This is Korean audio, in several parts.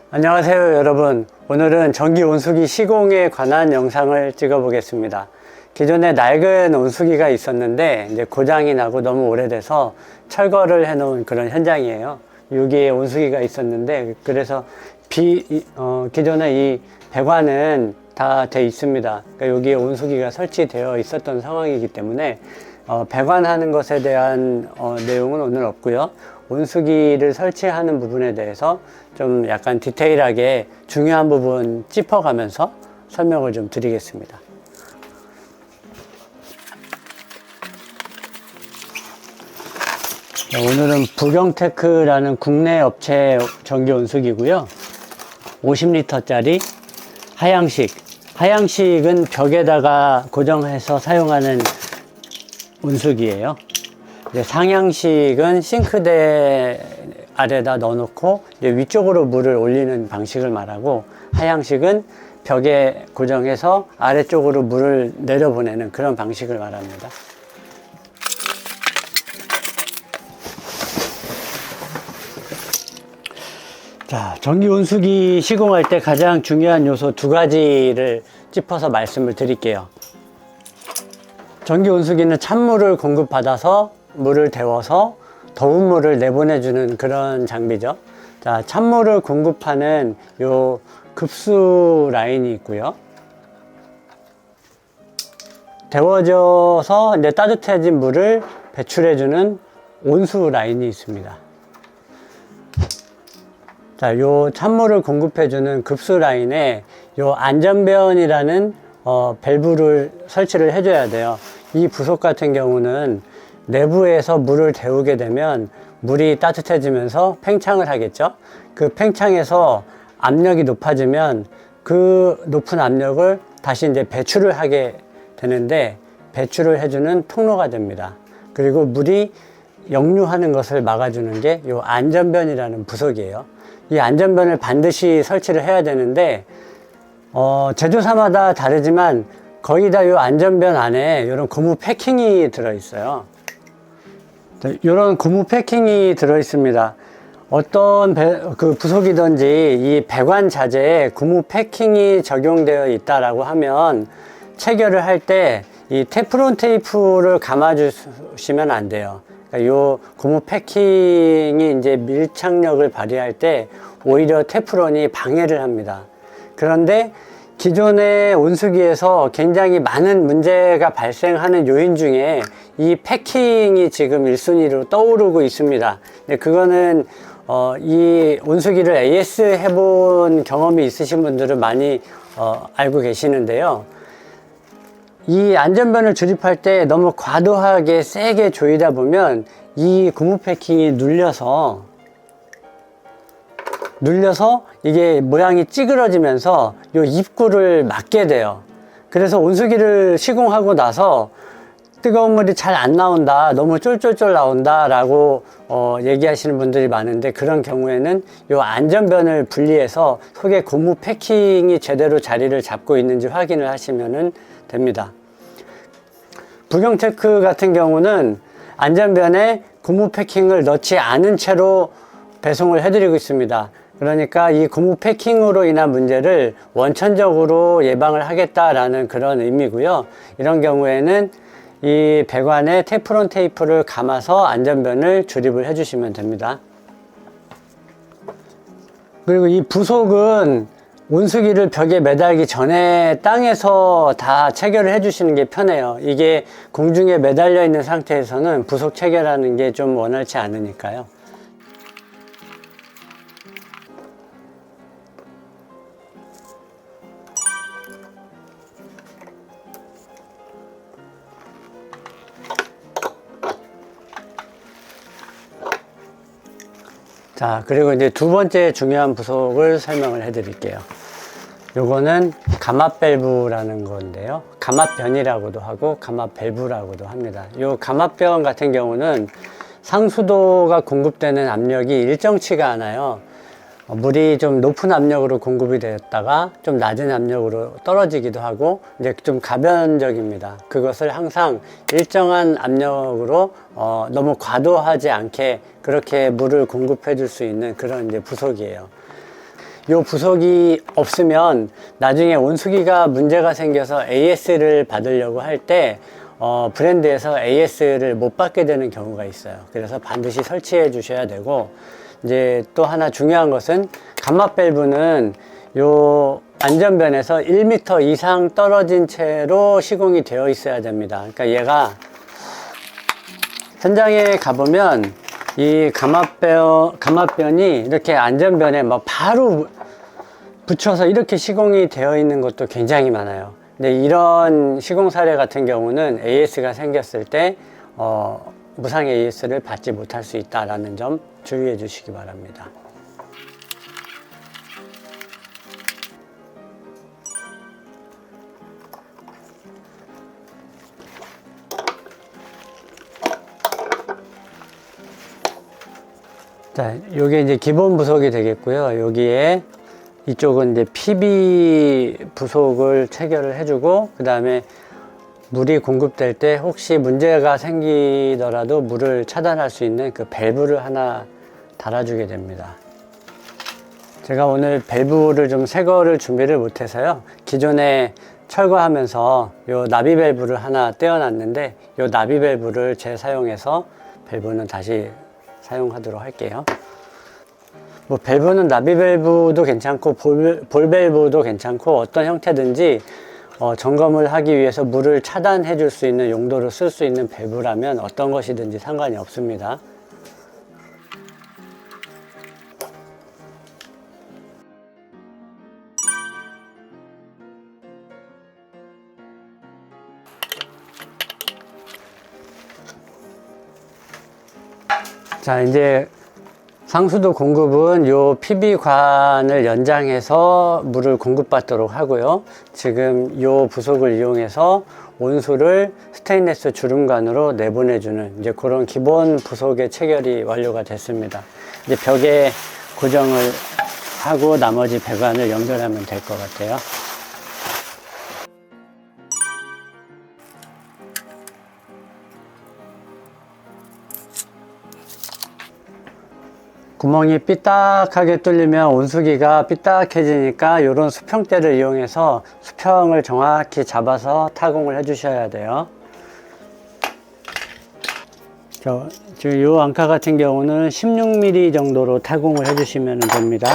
안녕하세요 여러분. 오늘은 전기 온수기 시공에 관한 영상을 찍어 보겠습니다. 기존에 낡은 온수기가 있었는데 이제 고장이 나고 너무 오래돼서 철거를 해 놓은 그런 현장이에요. 여기에 온수기가 있었는데 그래서 기존에 이 배관은 다 돼 있습니다. 그러니까 여기에 온수기가 설치되어 있었던 상황이기 때문에 배관하는 것에 대한 내용은 오늘 없고요. 온수기를 설치하는 부분에 대해서 좀 약간 디테일하게 중요한 부분 짚어가면서 설명을 좀 드리겠습니다. 오늘은 부경테크라는 국내 업체 전기 온수기고요. 50리터짜리 하향식은 벽에다가 고정해서 사용하는 온수기예요. 상향식은 싱크대 아래다 넣어놓고 이제 위쪽으로 물을 올리는 방식을 말하고, 하향식은 벽에 고정해서 아래쪽으로 물을 내려보내는 그런 방식을 말합니다. 자, 전기 온수기 시공할 때 가장 중요한 요소 두 가지를 짚어서 말씀을 드릴게요. 전기 온수기는 찬물을 공급받아서 물을 데워서 더운 물을 내보내주는 그런 장비죠. 자, 찬물을 공급하는 요 급수 라인이 있고요. 데워져서 이제 따뜻해진 물을 배출해주는 온수 라인이 있습니다. 자, 요 찬물을 공급해주는 급수 라인에 요 안전변이라는 밸브를 설치를 해줘야 돼요. 이 부속 같은 경우는 내부에서 물을 데우게 되면 물이 따뜻해지면서 팽창을 하겠죠. 그 팽창에서 압력이 높아지면 그 높은 압력을 다시 이제 배출을 하게 되는데, 배출을 해주는 통로가 됩니다. 그리고 물이 역류하는 것을 막아주는 게 이 안전변이라는 부속이에요. 이 안전변을 반드시 설치를 해야 되는데 제조사마다 다르지만 거의 다 이 안전변 안에 이런 고무 패킹이 들어 있어요. 이런 고무 패킹이 들어 있습니다. 어떤 그 부속이든지 이 배관 자재에 고무 패킹이 적용되어 있다라고 하면 체결을 할 때 이 테프론 테이프를 감아 주시면 안 돼요. 그러니까 요 고무 패킹이 이제 밀착력을 발휘할 때 오히려 테프론이 방해를 합니다. 그런데 기존의 온수기에서 굉장히 많은 문제가 발생하는 요인 중에 이 패킹이 지금 1순위로 떠오르고 있습니다. 그거는 이 온수기를 AS 해본 경험이 있으신 분들은 많이 알고 계시는데요. 이 안전변을 조립할 때 너무 과도하게 세게 조이다 보면 이 고무 패킹이 눌려서 이게 모양이 찌그러지면서 요 입구를 막게 돼요. 그래서 온수기를 시공하고 나서 뜨거운 물이 잘 안 나온다, 너무 쫄쫄쫄 나온다 라고 얘기하시는 분들이 많은데, 그런 경우에는 요 안전변을 분리해서 속에 고무 패킹이 제대로 자리를 잡고 있는지 확인을 하시면 됩니다. 부경테크 같은 경우는 안전변에 고무 패킹을 넣지 않은 채로 배송을 해드리고 있습니다. 그러니까 이 고무 패킹으로 인한 문제를 원천적으로 예방을 하겠다라는 그런 의미고요. 이런 경우에는 이 배관에 테프론 테이프를 감아서 안전변을 조립을 해주시면 됩니다. 그리고 이 부속은 온수기를 벽에 매달기 전에 땅에서 다 체결을 해주시는 게 편해요. 이게 공중에 매달려 있는 상태에서는 부속 체결하는 게 좀 원활치 않으니까요. 자, 그리고 이제 두 번째 중요한 부속을 설명을 해 드릴게요. 요거는 감압 밸브라는 건데요. 감압변이라고도 하고 감압 밸브라고도 합니다. 요 감압변 같은 경우는 상수도가 공급되는 압력이 일정치가 않아요. 물이 좀 높은 압력으로 공급이 되었다가 좀 낮은 압력으로 떨어지기도 하고 이제 좀 가변적입니다. 그것을 항상 일정한 압력으로 너무 과도하지 않게 그렇게 물을 공급해 줄 수 있는 그런 이제 부속이에요. 요 부속이 없으면 나중에 온수기가 문제가 생겨서 AS를 받으려고 할 때 브랜드에서 AS를 못 받게 되는 경우가 있어요. 그래서 반드시 설치해 주셔야 되고, 이제 또 하나 중요한 것은 감압 밸브는 요 안전변에서 1m 이상 떨어진 채로 시공이 되어 있어야 됩니다. 그러니까 얘가 현장에 가보면 이 감압변이 이렇게 안전변에 막 바로 붙여서 이렇게 시공이 되어 있는 것도 굉장히 많아요. 근데 이런 시공 사례 같은 경우는 AS가 생겼을 때 무상 AS를 받지 못할 수 있다는 점 주의해 주시기 바랍니다. 자, 요게 이제 기본 부속이 되겠고요. 여기에 이쪽은 이제 PB 부속을 체결을 해주고, 그 다음에 물이 공급될 때 혹시 문제가 생기더라도 물을 차단할 수 있는 그 밸브를 하나 달아주게 됩니다. 제가 오늘 밸브를 좀 새 거를 준비를 못해서요. 기존에 철거하면서 요 나비 밸브를 하나 떼어놨는데, 요 나비 밸브를 재사용해서 밸브는 다시 사용하도록 할게요. 뭐 밸브는 나비 밸브도 괜찮고 볼 밸브도 괜찮고, 어떤 형태든지 점검을 하기 위해서 물을 차단해 줄 수 있는 용도로 쓸 수 있는 밸브라면 어떤 것이든지 상관이 없습니다. 자, 이제 상수도 공급은 요 PB관을 연장해서 물을 공급받도록 하고요. 지금 요 부속을 이용해서 온수를 스테인리스 주름관으로 내보내주는 이제 그런 기본 부속의 체결이 완료가 됐습니다. 이제 벽에 고정을 하고 나머지 배관을 연결하면 될 것 같아요. 구멍이 삐딱하게 뚫리면 온수기가 삐딱해지니까 이런 수평대를 이용해서 수평을 정확히 잡아서 타공을 해 주셔야 돼요. 지금 이 앙카 같은 경우는 16mm 정도로 타공을 해 주시면 됩니다.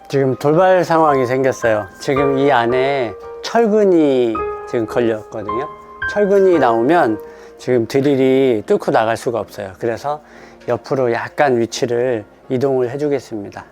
지금 돌발 상황이 생겼어요. 지금 이 안에 철근이 지금 걸렸거든요. 철근이 나오면 지금 드릴이 뚫고 나갈 수가 없어요. 그래서 옆으로 약간 위치를 이동을 해 주겠습니다.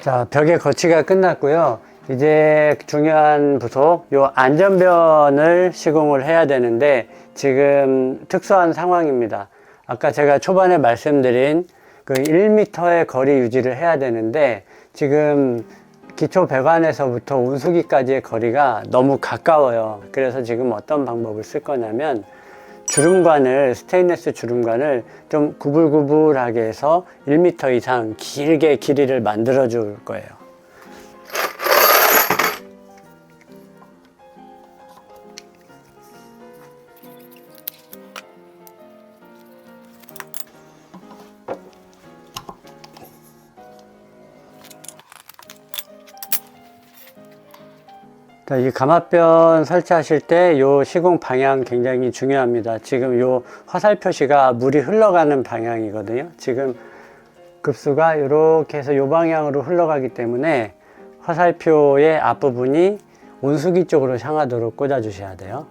자, 벽의 거치가 끝났고요. 이제 중요한 부속, 요 안전변을 시공을 해야 되는데 지금 특수한 상황입니다. 아까 제가 초반에 말씀드린 그 1m의 거리 유지를 해야 되는데 지금 기초 배관에서부터 온수기까지의 거리가 너무 가까워요. 그래서 지금 어떤 방법을 쓸 거냐면 주름관을, 스테인리스 주름관을 좀 구불구불하게 해서 1m 이상 길게 길이를 만들어 줄 거예요. 이 감압변 설치하실 때 이 시공 방향 굉장히 중요합니다. 지금 이 화살 표시가 물이 흘러가는 방향이거든요. 지금 급수가 이렇게 해서 이 방향으로 흘러가기 때문에 화살표의 앞부분이 온수기 쪽으로 향하도록 꽂아 주셔야 돼요.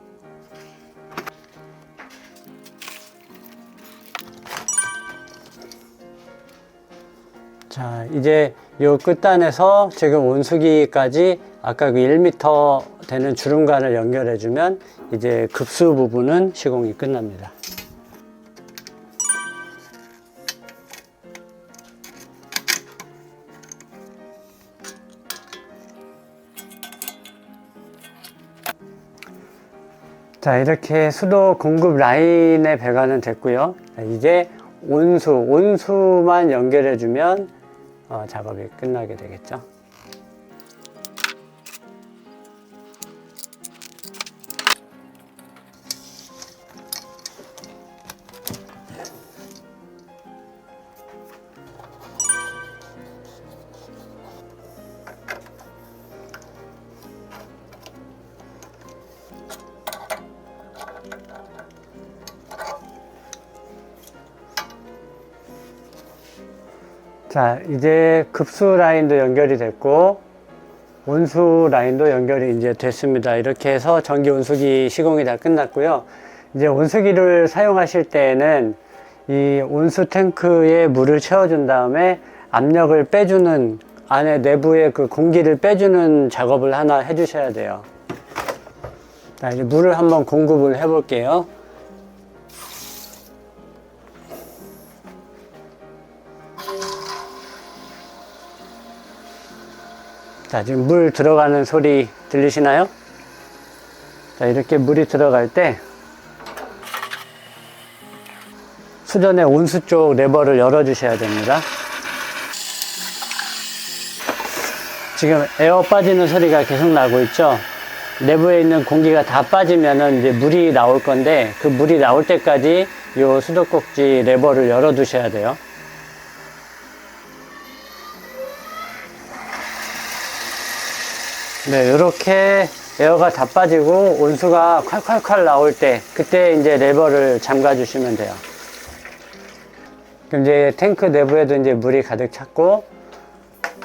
자, 이제 요 끝단에서 지금 온수기까지 아까 그 1m 되는 주름관을 연결해주면 이제 급수 부분은 시공이 끝납니다. 자, 이렇게 수도 공급 라인의 배관은 됐고요. 이제 온수만 연결해주면 작업이 끝나게 되겠죠. 자, 이제 급수 라인도 연결이 됐고 온수 라인도 연결이 이제 됐습니다. 이렇게 해서 전기 온수기 시공이 다 끝났고요. 이제 온수기를 사용하실 때에는 이 온수 탱크에 물을 채워준 다음에 압력을 빼주는, 안에 내부에 그 공기를 빼주는 작업을 하나 해주셔야 돼요. 자, 이제 물을 한번 공급을 해 볼게요. 자, 지금 물 들어가는 소리 들리시나요? 자, 이렇게 물이 들어갈 때 수전의 온수 쪽 레버를 열어 주셔야 됩니다. 지금 에어 빠지는 소리가 계속 나고 있죠? 내부에 있는 공기가 다 빠지면은 이제 물이 나올 건데, 그 물이 나올 때까지 이 수도꼭지 레버를 열어 두셔야 돼요. 네, 이렇게 에어가 다 빠지고 온수가 콸콸콸 나올 때, 그때 이제 레버를 잠가 주시면 돼요. 그럼 이제 탱크 내부에도 이제 물이 가득 찼고,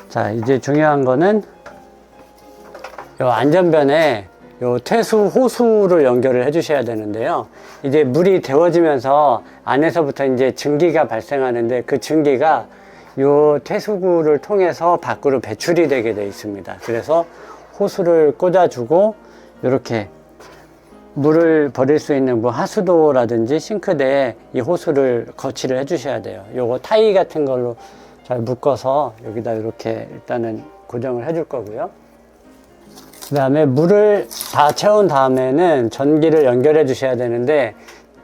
자, 이제 중요한 거는 요 안전변에 요 퇴수 호수를 연결을 해 주셔야 되는데요. 이제 물이 데워지면서 안에서부터 이제 증기가 발생하는데, 그 증기가 요 퇴수구를 통해서 밖으로 배출이 되게 되어 있습니다. 그래서 호수를 꽂아주고 이렇게 물을 버릴 수 있는 뭐 하수도라든지 싱크대에 이 호수를 거치를 해 주셔야 돼요. 요거 타이 같은 걸로 잘 묶어서 여기다 이렇게 일단은 고정을 해줄 거고요. 그 다음에 물을 다 채운 다음에는 전기를 연결해 주셔야 되는데,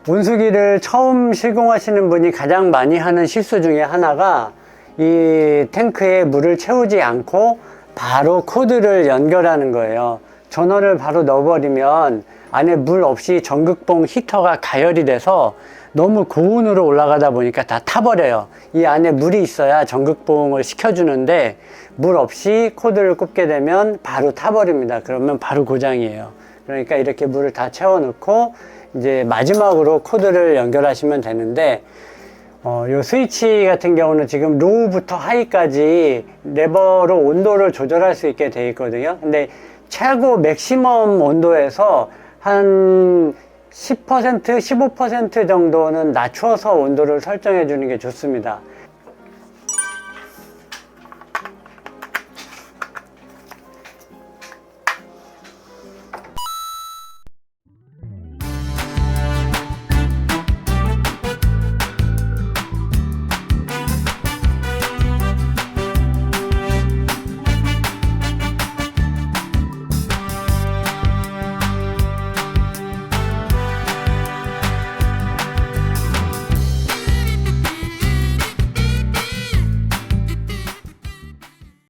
온수기를 처음 시공하시는 분이 가장 많이 하는 실수 중에 하나가 이 탱크에 물을 채우지 않고 바로 코드를 연결하는 거예요. 전원을 바로 넣어버리면 안에 물 없이 전극봉 히터가 가열이 돼서 너무 고온으로 올라가다 보니까 다 타버려요. 이 안에 물이 있어야 전극봉을 식혀주는데 물 없이 코드를 꼽게 되면 바로 타버립니다. 그러면 바로 고장이에요. 그러니까 이렇게 물을 다 채워 넣고 이제 마지막으로 코드를 연결하시면 되는데, 요 스위치 같은 경우는 지금 로우부터 하이까지 레버로 온도를 조절할 수 있게 되어 있거든요. 근데 최고 맥시멈 온도에서 한 10%, 15% 정도는 낮춰서 온도를 설정해 주는 게 좋습니다.